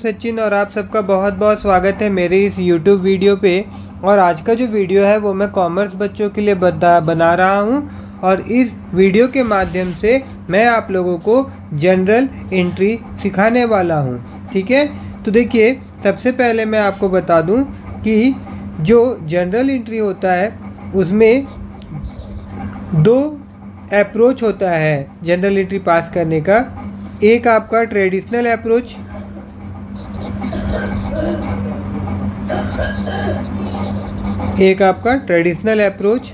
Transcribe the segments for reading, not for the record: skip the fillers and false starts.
सचिन और आप सबका बहुत बहुत स्वागत है मेरे इस YouTube वीडियो पे। और आज का जो वीडियो है वो मैं कॉमर्स बच्चों के लिए बना रहा हूँ और इस वीडियो के माध्यम से मैं आप लोगों को जनरल एंट्री सिखाने वाला हूँ। ठीक है, तो देखिए सबसे पहले मैं आपको बता दूँ कि जो जनरल एंट्री होता है उसमें दो अप्रोच होता है जनरल एंट्री पास करने का। एक आपका ट्रेडिशनल अप्रोच,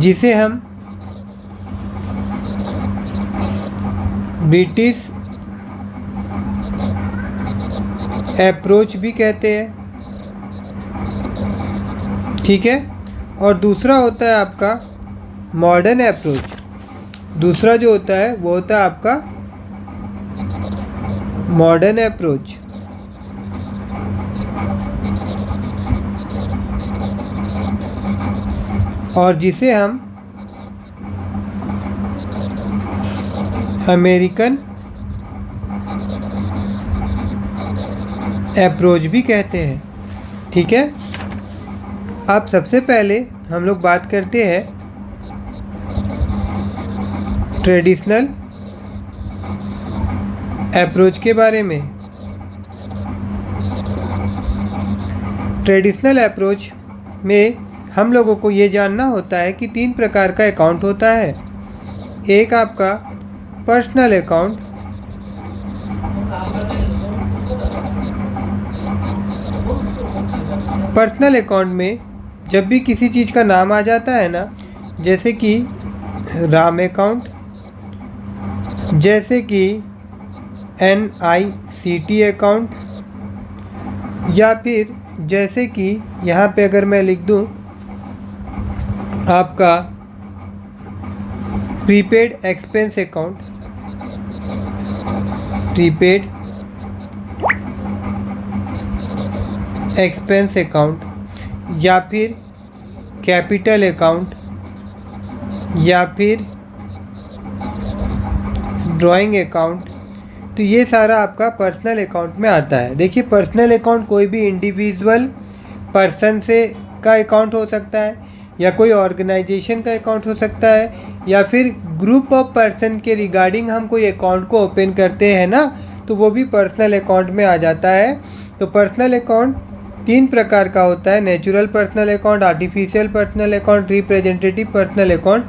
जिसे हम ब्रिटिश अप्रोच भी कहते हैं। ठीक है, और दूसरा होता है आपका मॉडर्न अप्रोच। दूसरा जो होता है वो होता है आपका मॉडर्न अप्रोच। और जिसे हम अमेरिकन अप्रोच भी कहते हैं। ठीक है, अब सबसे पहले हम लोग बात करते हैं ट्रेडिशनल अप्रोच के बारे में। ट्रेडिशनल अप्रोच में हम लोगों को ये जानना होता है कि 3 प्रकार का अकाउंट होता है। एक आपका पर्सनल अकाउंट, पर्सनल अकाउंट में जब भी किसी चीज़ का नाम आ जाता है ना, जैसे कि राम अकाउंट, जैसे कि NICT अकाउंट, या फिर जैसे कि यहाँ पे अगर मैं लिख दूँ आपका prepaid expense account, prepaid expense account, या फिर कैपिटल अकाउंट, या फिर ड्राइंग अकाउंट, तो ये सारा आपका पर्सनल अकाउंट में आता है। देखिए पर्सनल अकाउंट कोई भी इंडिविजुअल पर्सन से का अकाउंट हो सकता है, या कोई ऑर्गेनाइजेशन का अकाउंट हो सकता है, या फिर ग्रुप ऑफ पर्सन के रिगार्डिंग हम कोई अकाउंट को ओपन करते हैं ना, तो वो भी पर्सनल अकाउंट में आ जाता है। तो पर्सनल अकाउंट 3 प्रकार का होता है: natural personal account, artificial personal account, representative personal account.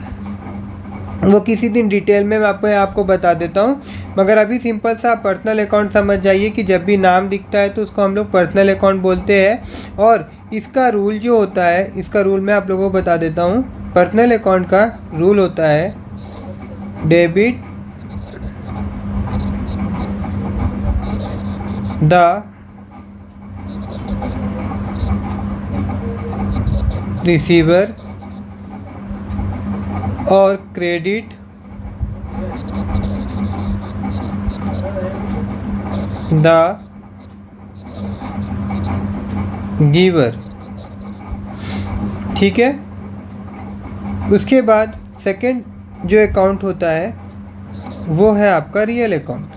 वो किसी दिन डिटेल में मैं आपको बता देता हूँ, मगर अभी सिंपल सा पर्सनल अकाउंट समझ जाइए कि जब भी नाम दिखता है तो उसको हम लोग पर्सनल अकाउंट बोलते हैं। और इसका रूल जो होता है, इसका रूल मैं आप लोगों को बता देता हूँ। पर्सनल अकाउंट का रूल होता है डेबिट द रिसीवर और क्रेडिट द गिवर। ठीक है, उसके बाद सेकंड जो अकाउंट होता है वो है आपका रियल अकाउंट।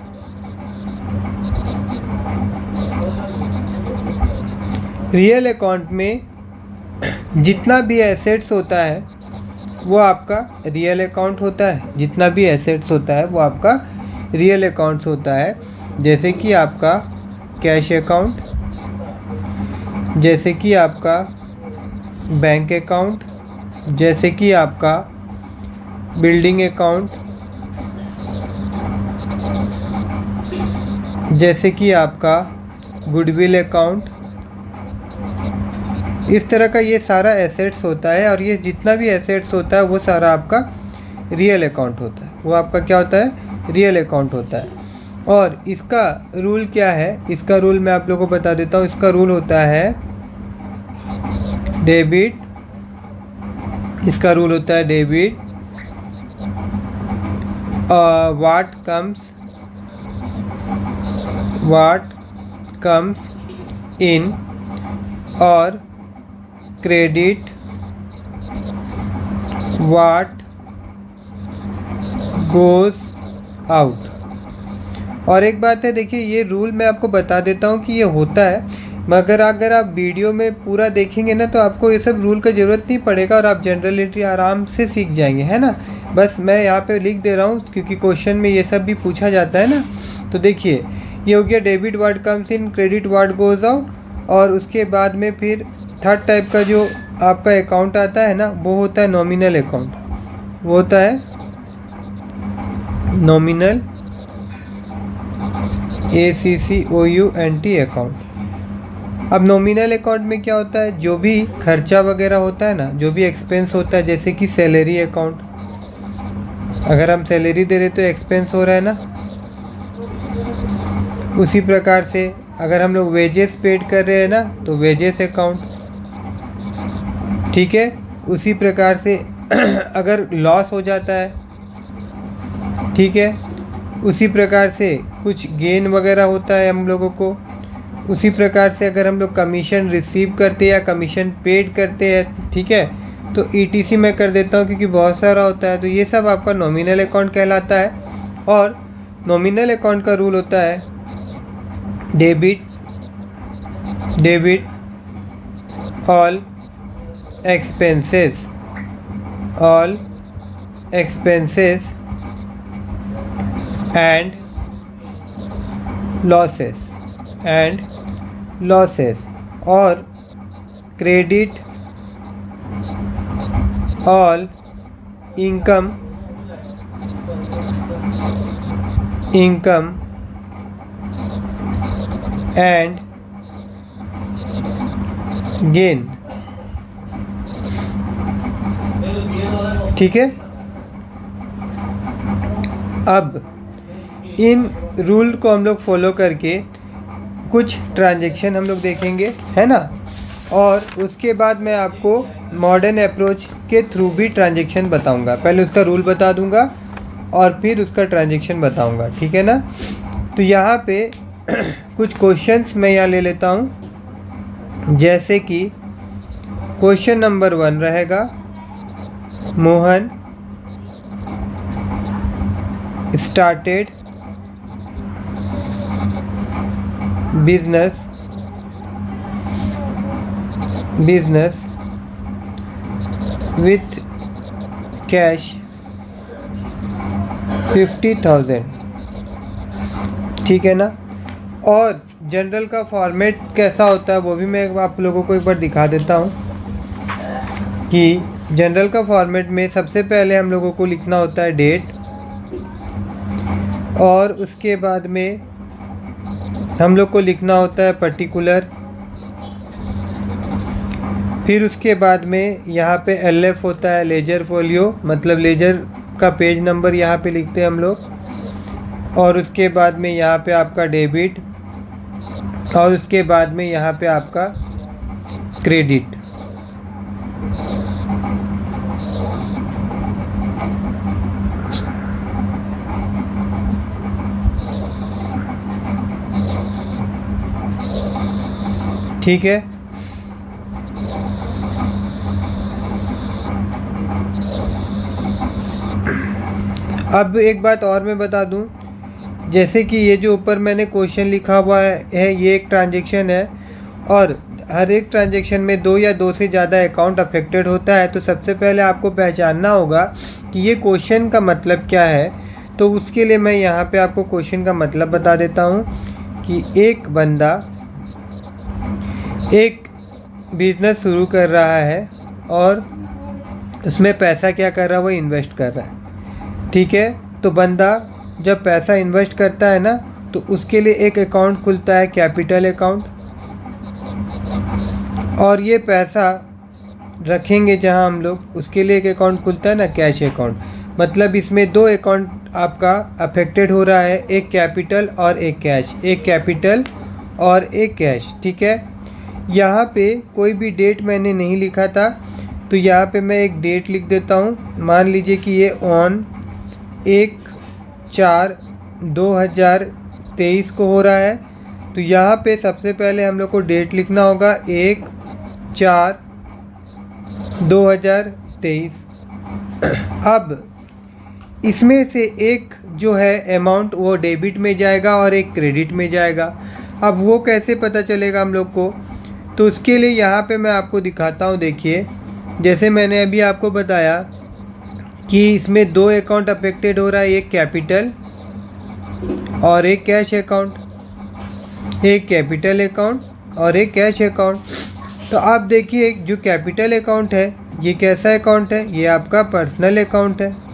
रियल अकाउंट में जितना भी एसेट्स होता है वो आपका रियल अकाउंट होता है। जितना भी एसेट्स होता है वो आपका रियल अकाउंट्स होता है। जैसे कि आपका कैश अकाउंट, जैसे कि आपका बैंक अकाउंट, जैसे कि आपका बिल्डिंग अकाउंट, जैसे कि आपका गुडविल अकाउंट। इस तरह का ये सारा एसेट्स होता है, और ये जितना भी एसेट्स होता है वो सारा आपका रियल अकाउंट होता है। वो आपका क्या होता है? रियल अकाउंट होता है। और इसका रूल क्या है? इसका रूल मैं आप लोगों को बता देता हूँ। इसका रूल होता है डेबिट, इसका रूल होता है डेबिट व्हाट कम्स इन, और क्रेडिट व्हाट गोज आउट। और एक बात है, देखिए ये रूल मैं आपको बता देता हूँ कि ये होता है, मगर अगर आप वीडियो में पूरा देखेंगे ना तो आपको ये सब रूल का ज़रूरत नहीं पड़ेगा और आप जनरल एंट्री आराम से सीख जाएंगे, है ना। बस मैं यहाँ पे लिख दे रहा हूँ क्योंकि क्वेश्चन में ये सब भी पूछा जाता है ना। तो देखिए ये हो गया debit word comes in, credit word goes out, और उसके बाद में फिर थर्ड टाइप का जो आपका अकाउंट आता है ना वो होता है नॉमिनल अकाउंट। वो होता है नॉमिनल ACCOUNT अकाउंट। अब नॉमिनल अकाउंट में क्या होता है, जो भी खर्चा वगैरह होता है ना, जो भी एक्सपेंस होता है, जैसे कि सैलरी अकाउंट, अगर हम सैलरी दे रहे तो एक्सपेंस हो रहा है ना। उसी प्रकार से अगर हम लोग वेजेस पेड कर रहे हैं ना तो वेजेस अकाउंट, ठीक है। उसी प्रकार से अगर लॉस हो जाता है, ठीक है, उसी प्रकार से कुछ गेन वगैरह होता है हम लोगों को, उसी प्रकार से अगर हम लोग कमीशन रिसीव करते हैं या कमीशन पेड करते हैं, ठीक है, तो ETC मैं कर देता हूँ क्योंकि बहुत सारा होता है। तो ये सब आपका नॉमिनल अकाउंट कहलाता है। और नॉमिनल अकाउंट का रूल होता है debit all expenses and losses और credit all income and gain, ठीक है। अब इन रूल को हम लोग फॉलो करके कुछ ट्रांजैक्शन हम लोग देखेंगे, है ना। और उसके बाद मैं आपको मॉडर्न अप्रोच के थ्रू भी ट्रांजैक्शन बताऊंगा। पहले उसका रूल बता दूंगा और फिर उसका ट्रांजैक्शन बताऊंगा, ठीक है ना। तो यहाँ पे कुछ क्वेश्चंस मैं यहाँ ले लेता हूँ, जैसे कि क्वेश्चन नंबर 1 रहेगा, Mohan started business with cash 50,000, ठीक है ना। और जनरल का फॉर्मेट कैसा होता है वो भी मैं आप लोगों को एक बार दिखा देता हूँ कि जनरल का फॉर्मेट में सबसे पहले हम लोगों को लिखना होता है डेट, और उसके बाद में हम लोग को लिखना होता है पर्टिकुलर, फिर उसके बाद में यहाँ पे LF होता है लेजर फोलियो, मतलब लेजर का पेज नंबर यहाँ पे लिखते हैं हम लोग, और उसके बाद में यहाँ पे आपका डेबिट, और उसके बाद में यहाँ पे आपका क्रेडिट। ठीक है। अब एक बात और मैं बता दूं, जैसे कि ये जो ऊपर मैंने क्वेश्चन लिखा हुआ है ये एक ट्रांजैक्शन है, और हर एक ट्रांजैक्शन में 2 या 2 से ज़्यादा अकाउंट अफेक्टेड होता है। तो सबसे पहले आपको पहचानना होगा कि ये क्वेश्चन का मतलब क्या है। तो उसके लिए मैं यहाँ पे आपको क्वेश्चन का मतलब बता देता हूँ कि एक बंदा एक बिज़नेस शुरू कर रहा है और उसमें पैसा क्या कर रहा है, वो इन्वेस्ट कर रहा है, ठीक है। तो बंदा जब पैसा इन्वेस्ट करता है ना तो उसके लिए एक अकाउंट खुलता है कैपिटल अकाउंट, और ये पैसा रखेंगे जहां हम लोग, उसके लिए एक अकाउंट खुलता है ना कैश अकाउंट। मतलब इसमें 2 अकाउंट आपका अफेक्टेड हो रहा है, एक कैपिटल और एक कैश, एक कैपिटल और एक कैश, ठीक है। यहाँ पे कोई भी डेट मैंने नहीं लिखा था, तो यहाँ पे मैं एक डेट लिख देता हूँ। मान लीजिए कि ये ऑन 1/4/2023 को हो रहा है। तो यहाँ पे सबसे पहले हम लोग को डेट लिखना होगा 1/4/2023। अब इसमें से एक जो है अमाउंट वो डेबिट में जाएगा और एक क्रेडिट में जाएगा। अब वो कैसे पता चलेगा हम लोग को, तो उसके लिए यहाँ पे मैं आपको दिखाता हूँ। देखिए, जैसे मैंने अभी आपको बताया कि इसमें 2 अकाउंट अफेक्टेड हो रहा है, एक कैपिटल और एक कैश अकाउंट, एक कैपिटल अकाउंट और एक कैश अकाउंट। तो आप देखिए, जो कैपिटल अकाउंट है ये कैसा अकाउंट है, ये आपका पर्सनल अकाउंट है।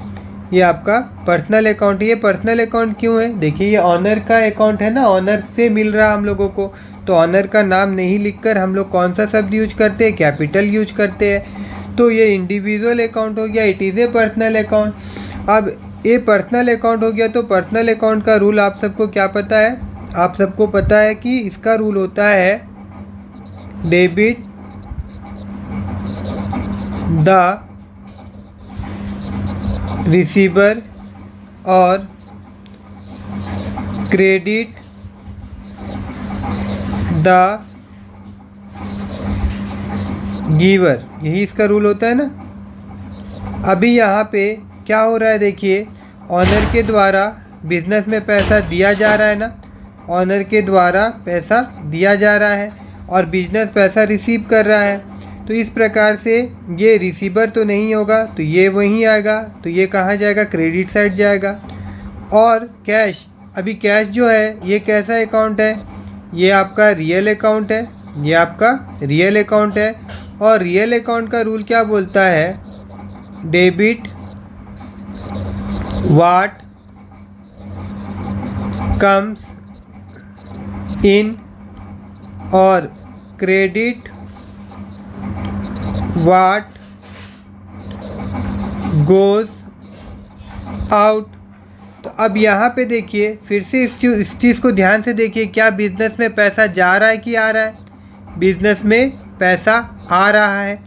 ये आपका पर्सनल अकाउंट है। ये पर्सनल अकाउंट क्यों है, देखिए ये ऑनर का अकाउंट है ना, ऑनर से मिल रहा हम लोगों को। तो ऑनर का नाम नहीं लिखकर हम लोग कौन सा शब्द यूज करते हैं, कैपिटल यूज करते हैं। तो ये इंडिविजुअल अकाउंट हो गया, it is a personal account. अब ये पर्सनल अकाउंट हो गया, तो पर्सनल अकाउंट का रूल आप सबको क्या पता है, आप सबको पता है कि इसका रूल होता है डेबिट द रिसीवर और क्रेडिट द गिवर, यही इसका रूल होता है ना। अभी यहाँ पे क्या हो रहा है, देखिए ऑनर के द्वारा बिजनेस में पैसा दिया जा रहा है ना, ऑनर के द्वारा पैसा दिया जा रहा है और बिजनेस पैसा रिसीव कर रहा है। तो इस प्रकार से ये रिसीवर तो नहीं होगा, तो ये वहीं आएगा, तो ये कहाँ जाएगा, क्रेडिट साइड जाएगा। और कैश, अभी कैश जो है ये कैसा अकाउंट है, ये आपका रियल अकाउंट है, ये आपका रियल अकाउंट है। और रियल अकाउंट का रूल क्या बोलता है, डेबिट व्हाट कम्स इन और क्रेडिट व्हाट गोज आउट। तो अब यहाँ पे देखिए, फिर से इस चीज़ को ध्यान से देखिए, क्या बिजनेस में पैसा जा रहा है कि आ रहा है, बिजनेस में पैसा आ रहा है।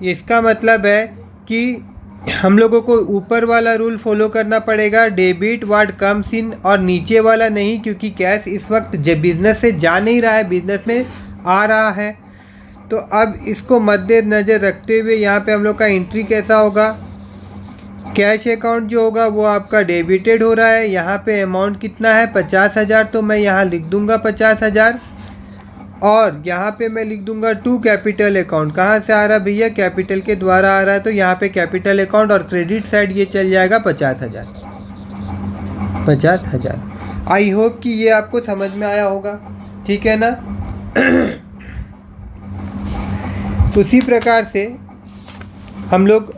इसका मतलब है कि हम लोगों को ऊपर वाला रूल फॉलो करना पड़ेगा, डेबिट व्हाट कम्स इन, और नीचे वाला नहीं, क्योंकि कैश इस वक्त बिजनेस से जा नहीं रहा है, बिजनेस में आ रहा है। तो अब इसको मद्देनज़र रखते हुए यहाँ पे हम लोग का एंट्री कैसा होगा, कैश अकाउंट जो होगा वो आपका डेबिटेड हो रहा है। यहाँ पे अमाउंट कितना है, 50,000, तो मैं यहाँ लिख दूँगा 50,000। और यहाँ पे मैं लिख दूँगा टू कैपिटल अकाउंट, कहाँ से आ रहा है भैया, कैपिटल के द्वारा आ रहा है, तो यहाँ पे कैपिटल अकाउंट और क्रेडिट साइड ये चल जाएगा 50,000। 50,000। आई होप कि ये आपको समझ में आया होगा, ठीक है ना। उसी प्रकार से हम लोग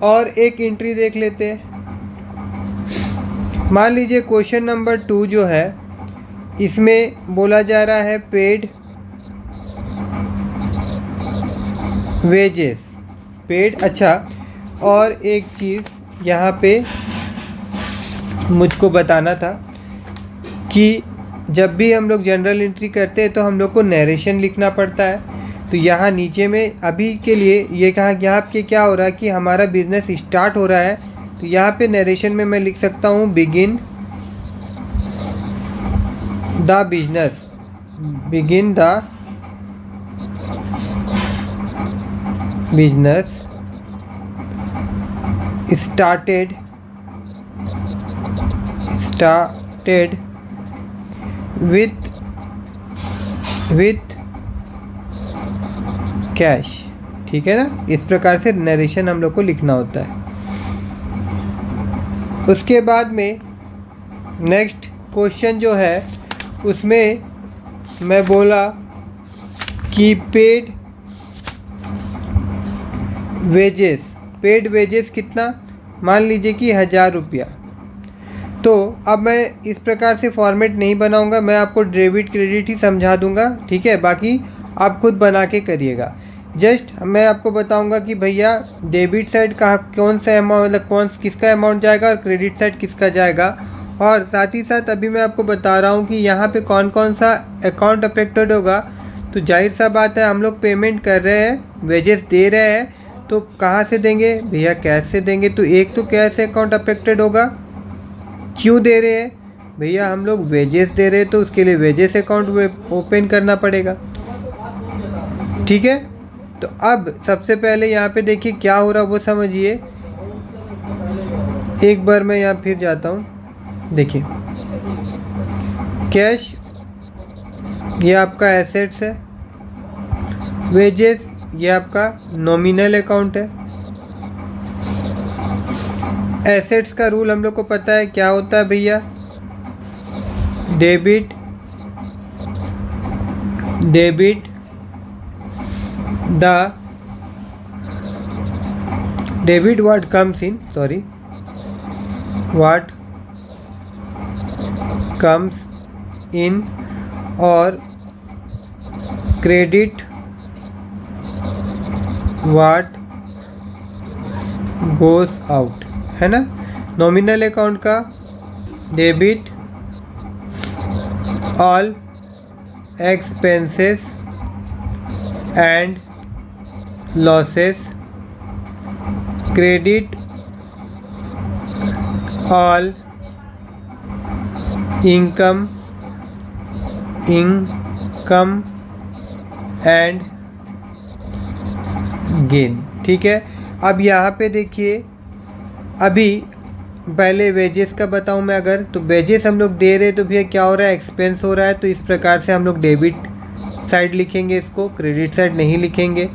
और एक एंट्री देख लेते हैं। मान लीजिए क्वेश्चन नंबर 2 जो है, इसमें बोला जा रहा है पेड वेजेस, पेड। अच्छा, और एक चीज़ यहाँ पे मुझको बताना था कि जब भी हम लोग जनरल एंट्री करते हैं तो हम लोग को नरेशन लिखना पड़ता है। तो यहाँ नीचे में अभी के लिए ये कहा, यहाँ पे क्या हो रहा है कि हमारा बिजनेस स्टार्ट हो रहा है, तो यहाँ पे नरेशन में मैं लिख सकता हूँ begin the business, begin the business started with cash, ठीक है ना। इस प्रकार से नरेशन हम लोग को लिखना होता है। उसके बाद में नेक्स्ट क्वेश्चन जो है उसमें मैं बोला कि पेड वेजेस कितना, मान लीजिए कि 1000 रुपया। तो अब मैं इस प्रकार से फॉर्मेट नहीं बनाऊंगा, मैं आपको डेबिट क्रेडिट ही समझा दूंगा, ठीक है, बाकी आप खुद बना के करिएगा। जस्ट मैं आपको बताऊंगा कि भैया डेबिट साइड का कौन सा अमाउंट, मतलब किसका अमाउंट जाएगा और क्रेडिट साइड किसका जाएगा। और साथ ही साथ अभी मैं आपको बता रहा हूँ कि यहाँ पे कौन कौन सा अकाउंट अफेक्टेड होगा। तो जाहिर सा बात है, हम लोग पेमेंट कर रहे हैं, वेजेस दे रहे हैं, तो कहाँ से देंगे भैया, कैश से देंगे। तो एक तो कैश अकाउंट अफेक्टेड होगा, क्यों दे रहे हैं भैया, हम लोग वेजेस दे रहे हैं, तो उसके लिए वेजेस अकाउंट ओपन करना पड़ेगा, ठीक है। तो अब सबसे पहले यहाँ पे देखिए क्या हो रहा है वो समझिए। एक बार मैं यहाँ फिर जाता हूँ, देखिए कैश ये आपका एसेट्स है, वेजेस ये आपका नॉमिनल अकाउंट है। एसेट्स का रूल हम लोग को पता है क्या होता है भैया, debit what comes in, what comes in और क्रेडिट what goes out, है ना। नॉमिनल अकाउंट का debit all expenses and losses, credit all income and gain। ठीक है, अब यहाँ पे देखिए, अभी पहले वेजेस का बताऊँ मैं अगर, तो वेजेस हम लोग दे रहे हैं तो भैया क्या हो रहा है, एक्सपेंस हो रहा है। तो इस प्रकार से हम लोग डेबिट साइड लिखेंगे, इसको क्रेडिट साइड नहीं लिखेंगे।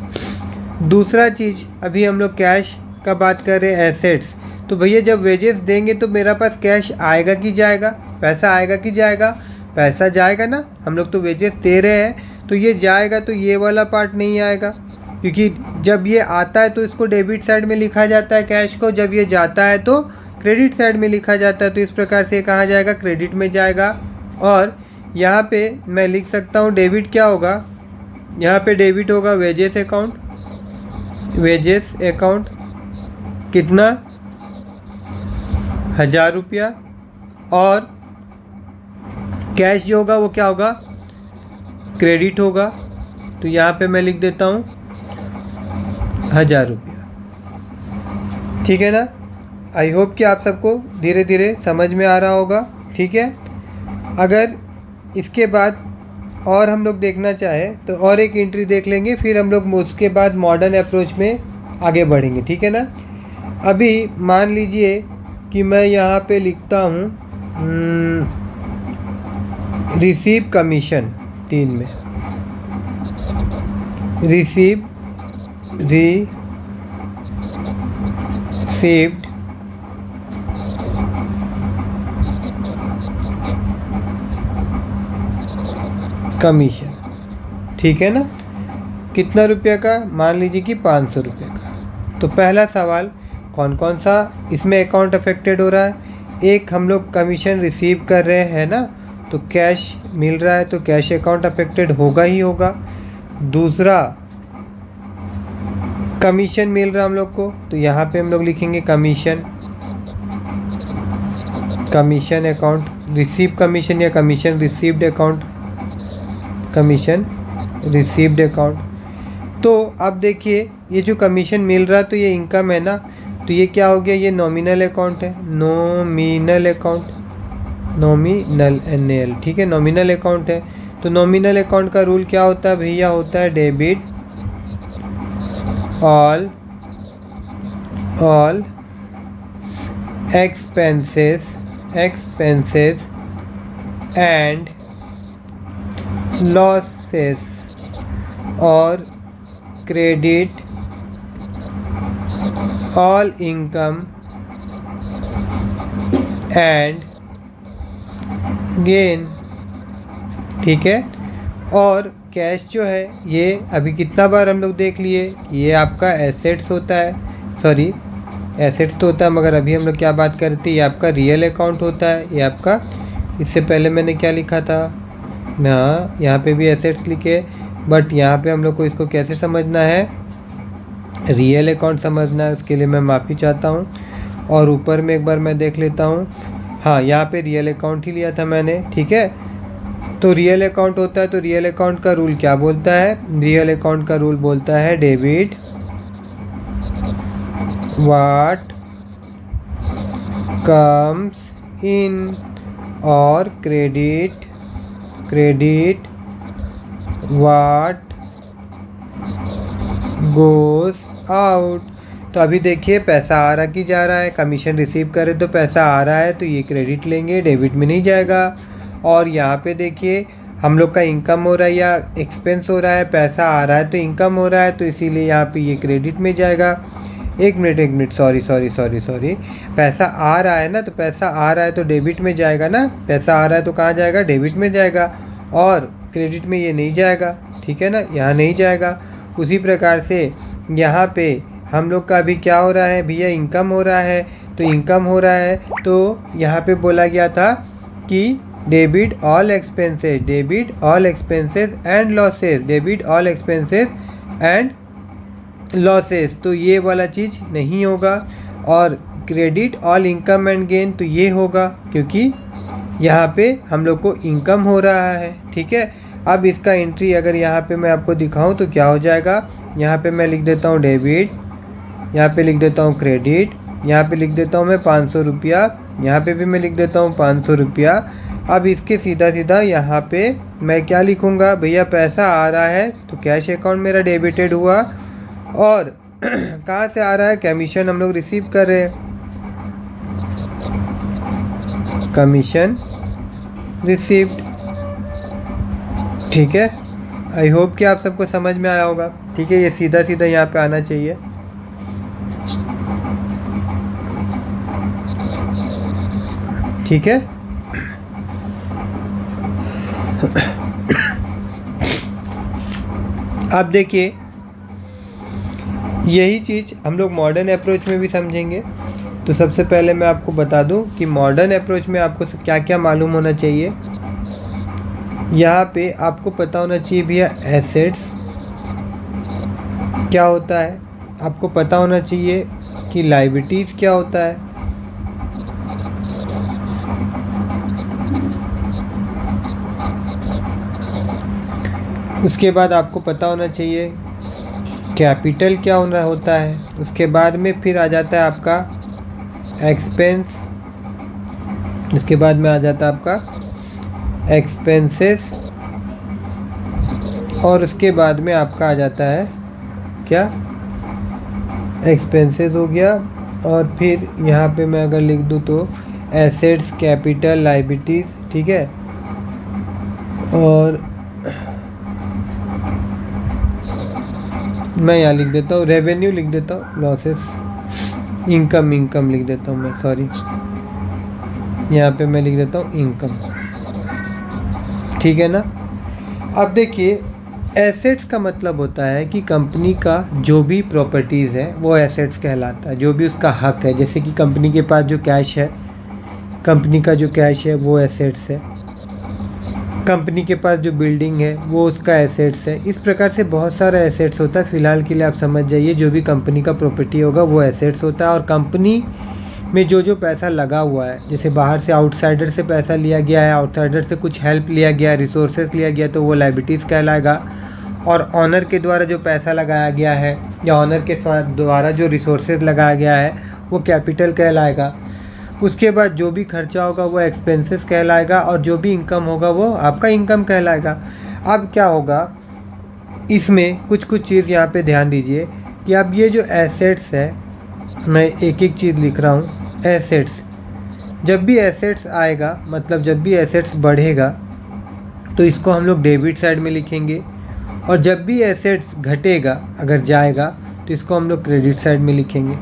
दूसरा चीज़, अभी हम लोग कैश का बात कर रहे हैं, एसेट्स। तो भैया जब वेजेस देंगे तो मेरा पास कैश आएगा कि जाएगा, पैसा आएगा कि जाएगा, पैसा जाएगा ना। हम लोग तो वेजेस दे रहे हैं तो ये जाएगा, तो ये वाला पार्ट नहीं आएगा, क्योंकि जब ये आता है तो इसको डेबिट साइड में लिखा जाता है कैश को, जब ये जाता है तो क्रेडिट साइड में लिखा जाता है। तो इस प्रकार से कहाँ जाएगा, क्रेडिट में जाएगा। और यहाँ पे मैं लिख सकता हूँ डेबिट क्या होगा, यहाँ पे डेबिट होगा वेजेस अकाउंट कितना, 1000 रुपया। और कैश जो होगा वो क्या होगा, क्रेडिट होगा। तो यहाँ पे मैं लिख देता हूँ 1000 रुपया। ठीक है ना। आई होप कि आप सबको धीरे धीरे समझ में आ रहा होगा। ठीक है, अगर इसके बाद और हम लोग देखना चाहें तो और एक एंट्री देख लेंगे, फिर हम लोग उसके बाद मॉडर्न अप्रोच में आगे बढ़ेंगे। ठीक है ना। अभी मान लीजिए कि मैं यहाँ पे लिखता हूँ रिसीव कमीशन 3 में, रिसीव्ड कमीशन। ठीक है ना। कितना रुपये का, मान लीजिए कि 500 रुपये का। तो पहला सवाल, कौन कौन सा इसमें अकाउंट अफेक्टेड हो रहा है। एक, हम लोग कमीशन रिसीव कर रहे हैं ना, तो कैश मिल रहा है तो कैश अकाउंट अफेक्टेड होगा ही होगा। दूसरा, कमीशन मिल रहा है हम लोग को, तो यहाँ पे हम लोग लिखेंगे कमीशन अकाउंट, रिसीव कमीशन या commission received account, commission received account. तो अब देखिए, ये जो कमीशन मिल रहा है तो ये इनकम है ना, तो ये क्या हो गया, ये नॉमिनल अकाउंट है, नॉमिनल NAL। ठीक है, नॉमिनल अकाउंट है। तो नॉमिनल अकाउंट का रूल क्या होता है भैया, होता है debit all expenses and losses और credit all income and gain. ठीक है। और कैश जो है ये अभी कितना बार हम लोग देख लिए, ये आपका एसेट्स होता है, सॉरी एसेट्स तो होता है, मगर अभी हम लोग क्या बात करते हैं, ये आपका रियल अकाउंट होता है। ये आपका, इससे पहले मैंने क्या लिखा था, हाँ यहाँ पे भी एसेट्स लिखे, बट यहाँ पे हम लोग को इसको कैसे समझना है, रियल अकाउंट समझना है। उसके लिए मैं माफ़ी चाहता हूँ। और ऊपर में एक बार मैं देख लेता हूँ, हाँ यहाँ पे रियल अकाउंट ही लिया था मैंने। ठीक है, तो रियल अकाउंट होता है, तो रियल अकाउंट का रूल क्या बोलता है, रियल अकाउंट का रूल बोलता है डेबिट व्हाट कम्स इन और क्रेडिट व्हाट गोज आउट। तो अभी देखिए पैसा आ रहा कि जा रहा है, कमीशन रिसीव करे तो पैसा आ रहा है तो ये क्रेडिट लेंगे, डेबिट में नहीं जाएगा। और यहाँ पे देखिए हम लोग का इनकम हो रहा है या एक्सपेंस हो रहा है, पैसा आ रहा है तो इनकम हो रहा है, तो इसीलिए यहाँ पे ये क्रेडिट में जाएगा। एक मिनट सॉरी, पैसा आ रहा है ना, तो पैसा आ रहा है तो डेबिट में जाएगा ना, पैसा आ रहा है तो कहाँ जाएगा, डेबिट में जाएगा, और क्रेडिट में ये नहीं जाएगा, ठीक है ना, यहाँ नहीं जाएगा। उसी प्रकार से यहाँ पे हम लोग का अभी क्या हो रहा है भैया, इनकम हो रहा है, तो इनकम हो रहा है तो यहाँ पे बोला गया था कि debit all expenses and losses, debit all expenses and losses, तो ये वाला चीज़ नहीं होगा। और credit all income and gain, तो ये होगा क्योंकि यहाँ पे हम लोग को इनकम हो रहा है, ठीक है। अब इसका एंट्री अगर यहाँ पे मैं आपको दिखाऊं तो क्या हो जाएगा, यहाँ पे मैं लिख देता हूँ डेबिट, यहाँ पे लिख देता हूँ क्रेडिट, यहाँ पे लिख देता हूँ मैं 500 रुपया, यहाँ पे भी मैं लिख देता हूँ 500 रुपया। अब इसके सीधा सीधा यहाँ पे मैं क्या लिखूँगा भैया, पैसा आ रहा है तो कैश अकाउंट मेरा डेबिटेड हुआ, और कहाँ से आ रहा है, कमीशन हम लोग रिसीव कर रहे हैं, कमीशन रिसीव्ड, ठीक है। आई होप कि आप सबको समझ में आया होगा, ठीक है। ये सीधा सीधा यहाँ पे आना चाहिए, ठीक है। अब देखिए यही चीज़ हम लोग मॉडर्न अप्रोच में भी समझेंगे। तो सबसे पहले मैं आपको बता दूं कि मॉडर्न अप्रोच में आपको क्या क्या मालूम होना चाहिए। यहाँ पे आपको पता होना चाहिए भैया एसेट्स क्या होता है, आपको पता होना चाहिए कि लायबिलिटीज़ क्या होता है, उसके बाद आपको पता होना चाहिए कैपिटल क्या होता है, उसके बाद में फिर आ जाता है आपका एक्सपेंस, उसके बाद में आ जाता है आपका एक्सपेंसेस, और उसके बाद में आपका आ जाता है क्या, एक्सपेंसेस हो गया। और फिर यहाँ पे मैं अगर लिख दूँ तो एसेट्स, कैपिटल, लायबिलिटीज़, ठीक है। और मैं यहाँ लिख देता हूँ रेवेन्यू, लिख देता हूँ लॉसेस, इनकम लिख देता हूँ मैं, सॉरी, यहाँ पे मैं लिख देता हूँ इनकम, ठीक है ना। अब देखिए एसेट्स का मतलब होता है कि कंपनी का जो भी प्रॉपर्टीज़ है वो एसेट्स कहलाता है, जो भी उसका हक है। जैसे कि कंपनी के पास जो कैश है, कंपनी का जो कैश है वो एसेट्स है, कंपनी के पास जो बिल्डिंग है वो उसका एसेट्स है। इस प्रकार से बहुत सारा एसेट्स होता है। फ़िलहाल के लिए आप समझ जाइए जो भी कंपनी का प्रॉपर्टी होगा वो एसेट्स होता है। और कंपनी में जो जो पैसा लगा हुआ है, जैसे बाहर से आउटसाइडर से पैसा लिया गया है, आउटसाइडर से कुछ हेल्प लिया गया है, रिसोर्सेज लिया गया, तो वो लायबिलिटीज़ कहलाएगा। और ऑनर के द्वारा जो पैसा लगाया गया है या ऑनर के द्वारा जो रिसोर्सेज लगाया गया है वो कैपिटल कहलाएगा। उसके बाद जो भी खर्चा होगा वो एक्सपेंसेस कहलाएगा, और जो भी इनकम होगा वो आपका इनकम कहलाएगा। अब क्या होगा, इसमें कुछ चीज़ यहाँ पे ध्यान दीजिए कि अब ये जो एसेट्स है, मैं एक एक चीज़ लिख रहा हूँ। एसेट्स, जब भी एसेट्स आएगा, मतलब जब भी एसेट्स बढ़ेगा तो इसको हम लोग डेबिट साइड में लिखेंगे, और जब भी एसेट्स घटेगा, अगर जाएगा, तो इसको हम लोग क्रेडिट साइड में लिखेंगे।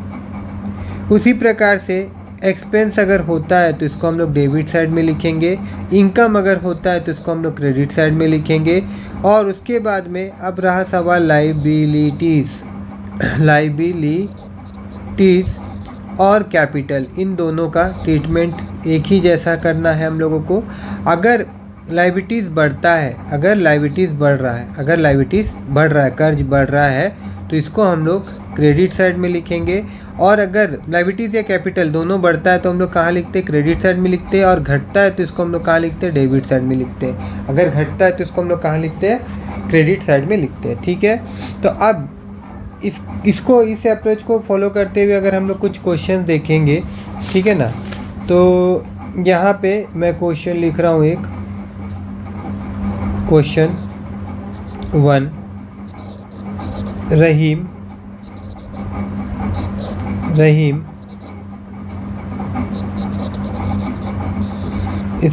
उसी प्रकार से एक्सपेंस अगर होता है तो इसको हम लोग डेबिट साइड में लिखेंगे, इनकम अगर होता है तो इसको हम लोग क्रेडिट साइड में लिखेंगे। और उसके बाद में अब रहा सवाल लायबिलिटीज़ और कैपिटल, इन दोनों का ट्रीटमेंट एक ही जैसा करना है हम लोगों को। अगर लायबिलिटीज़ बढ़ता है, अगर लायबिलिटीज़ बढ़ रहा है, कर्ज बढ़ रहा है, तो इसको हम लोग क्रेडिट साइड में लिखेंगे। और अगर लायबिलिटीज़ या कैपिटल दोनों बढ़ता है तो हम लोग कहाँ लिखते हैं, क्रेडिट साइड में लिखते हैं। और घटता है तो इसको हम लोग कहाँ लिखते हैं, डेबिट साइड में लिखते हैं। अगर घटता है तो इसको हम लोग कहाँ लिखते हैं, क्रेडिट साइड में लिखते हैं, ठीक है। तो अब इस अप्रोच को फॉलो करते हुए अगर हम लोग कुछ क्वेश्चन देखेंगे, ठीक है ना, तो यहाँ पे मैं क्वेश्चन लिख रहा हूँ एक, question 1, Rahim Rahim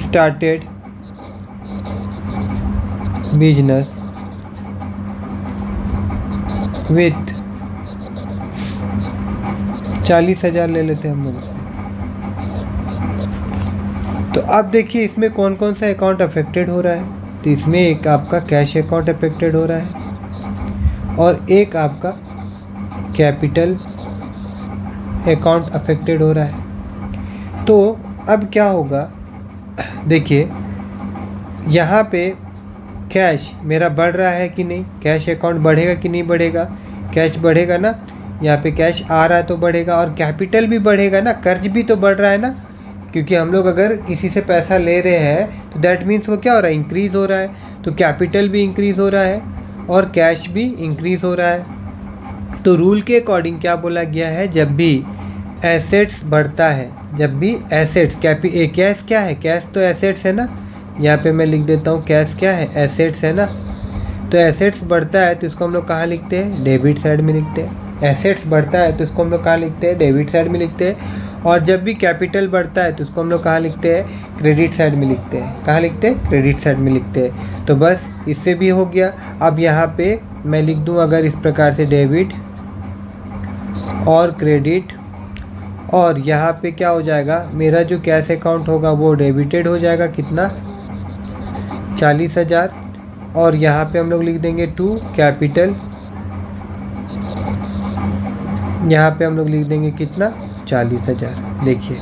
started business with 40,000 ले लेते हैं हम लोग। तो अब देखिए इसमें कौन कौन सा अकाउंट अफेक्टेड हो रहा है। तो इसमें एक आपका कैश अकाउंट अफेक्टेड हो रहा है और एक आपका कैपिटल अकाउंट अफेक्टेड हो रहा है। तो अब क्या होगा, देखिए यहाँ पे कैश मेरा बढ़ रहा है कि नहीं, कैश अकाउंट बढ़ेगा कि नहीं बढ़ेगा, कैश बढ़ेगा ना, यहाँ पे कैश आ रहा है तो बढ़ेगा, और कैपिटल भी बढ़ेगा ना, कर्ज भी तो बढ़ रहा है ना, क्योंकि हम लोग अगर किसी से पैसा ले रहे हैं तो दैट मीन्स वो क्या हो रहा है, इंक्रीज़ हो रहा है। तो कैपिटल भी इंक्रीज़ हो रहा है और कैश भी इंक्रीज़ हो रहा है। तो रूल के अकॉर्डिंग क्या बोला गया है, जब भी एसेट्स बढ़ता है, जब भी एसेट्स कैश क्या है, कैश तो एसेट्स है ना, यहाँ पे मैं लिख देता हूँ कैश क्या है, एसेट्स है ना। तो एसेट्स बढ़ता है तो इसको हम लोग कहाँ लिखते हैं, डेबिट साइड में लिखते हैं। एसेट्स बढ़ता है तो इसको हम लोग कहाँ लिखते हैं, डेबिट साइड में लिखते हैं। और जब भी कैपिटल बढ़ता है तो उसको हम लोग कहाँ लिखते हैं, क्रेडिट साइड में लिखते हैं। कहाँ लिखते हैं, क्रेडिट साइड में लिखते हैं। तो बस इससे भी हो गया। अब यहाँ पे मैं लिख दूँ अगर इस प्रकार से डेबिट और क्रेडिट, और यहाँ पे क्या हो जाएगा, मेरा जो कैश अकाउंट होगा वो डेबिटेड हो जाएगा, कितना, 40,000। और यहाँ पे हम लोग लिख देंगे टू कैपिटल, यहाँ पे हम लोग लिख देंगे कितना, 40,000। देखिए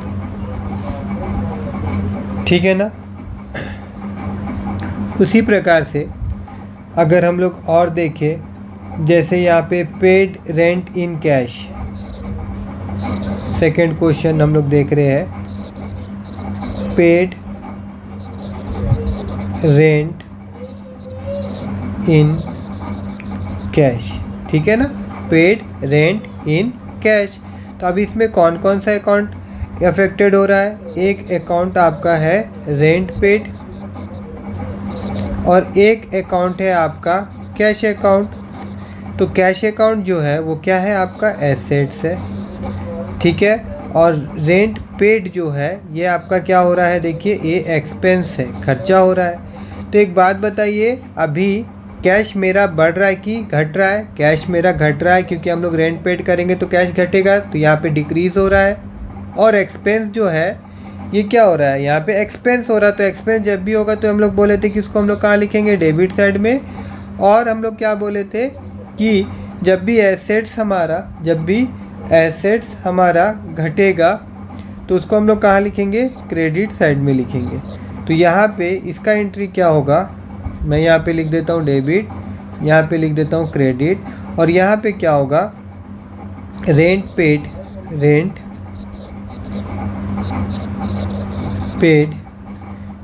ठीक है ना। उसी प्रकार से अगर हम लोग और देखें, जैसे यहाँ पे paid rent in cash, second question हम लोग देख रहे हैं, पेड रेंट इन कैश, ठीक है ना, पेड रेंट इन कैश। तो अब इसमें कौन कौन सा अकाउंट अफेक्टेड हो रहा है, एक अकाउंट आपका है रेंट पेड और एक अकाउंट है आपका कैश अकाउंट। तो कैश अकाउंट जो है वो क्या है, आपका एसेट्स है, ठीक है। और रेंट पेड जो है ये आपका क्या हो रहा है, देखिए ये एक्सपेंस है, खर्चा हो रहा है। तो एक बात बताइए, अभी कैश मेरा बढ़ रहा है कि घट रहा है, कैश मेरा घट रहा है क्योंकि हम लोग रेंट पेड करेंगे तो कैश घटेगा, तो यहाँ पे डिक्रीज़ हो रहा है। और एक्सपेंस जो है ये क्या हो रहा है, यहाँ पे एक्सपेंस हो रहा है। तो एक्सपेंस जब भी होगा तो हम लोग बोले थे कि उसको हम लोग कहाँ लिखेंगे, डेबिट साइड में। और हम लोग क्या बोले थे कि जब भी एसेट्स हमारा घटेगा तो उसको हम लोग कहाँ लिखेंगे, क्रेडिट साइड में लिखेंगे। तो यहाँ पे इसका एंट्री क्या होगा, मैं यहाँ पे लिख देता हूँ डेबिट, यहाँ पे लिख देता हूँ क्रेडिट, और यहाँ पे क्या होगा, रेंट पेड,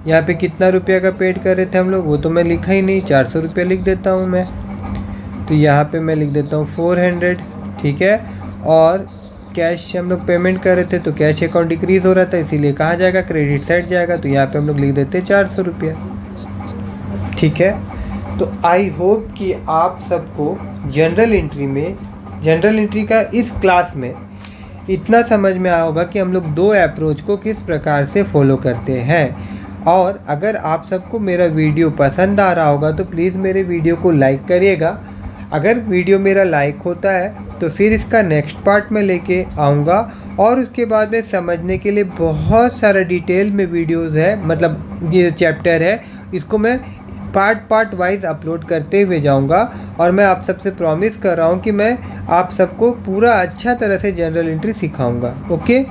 यहाँ पे कितना रुपया का पेड कर रहे थे हम लोग, वो तो मैं लिखा ही नहीं, 400 रुपया लिख देता हूँ मैं। तो यहाँ पे मैं लिख देता हूँ 400, ठीक है। और कैश हम लोग पेमेंट कर रहे थे तो कैश अकाउंट डिक्रीज़ हो रहा था, इसीलिए कहाँ जाएगा, क्रेडिट साइड जाएगा। तो यहाँ पे हम लोग लिख देते हैं 400 रुपया, ठीक है। तो आई होप कि आप सबको जनरल एंट्री का इस क्लास में इतना समझ में आया होगा कि हम लोग दो अप्रोच को किस प्रकार से फॉलो करते हैं। और अगर आप सबको मेरा वीडियो पसंद आ रहा होगा तो प्लीज़ मेरे वीडियो को लाइक करिएगा। अगर वीडियो मेरा लाइक होता है तो फिर इसका नेक्स्ट पार्ट में लेके आऊँगा, और उसके बाद में समझने के लिए बहुत सारा डिटेल में वीडियोस है, मतलब ये चैप्टर है, इसको मैं पार्ट वाइज अपलोड करते हुए जाऊंगा। और मैं आप सबसे प्रॉमिस कर रहा हूँ कि मैं आप सबको पूरा अच्छा तरह से जनरल एंट्री सिखाऊंगा। ओके।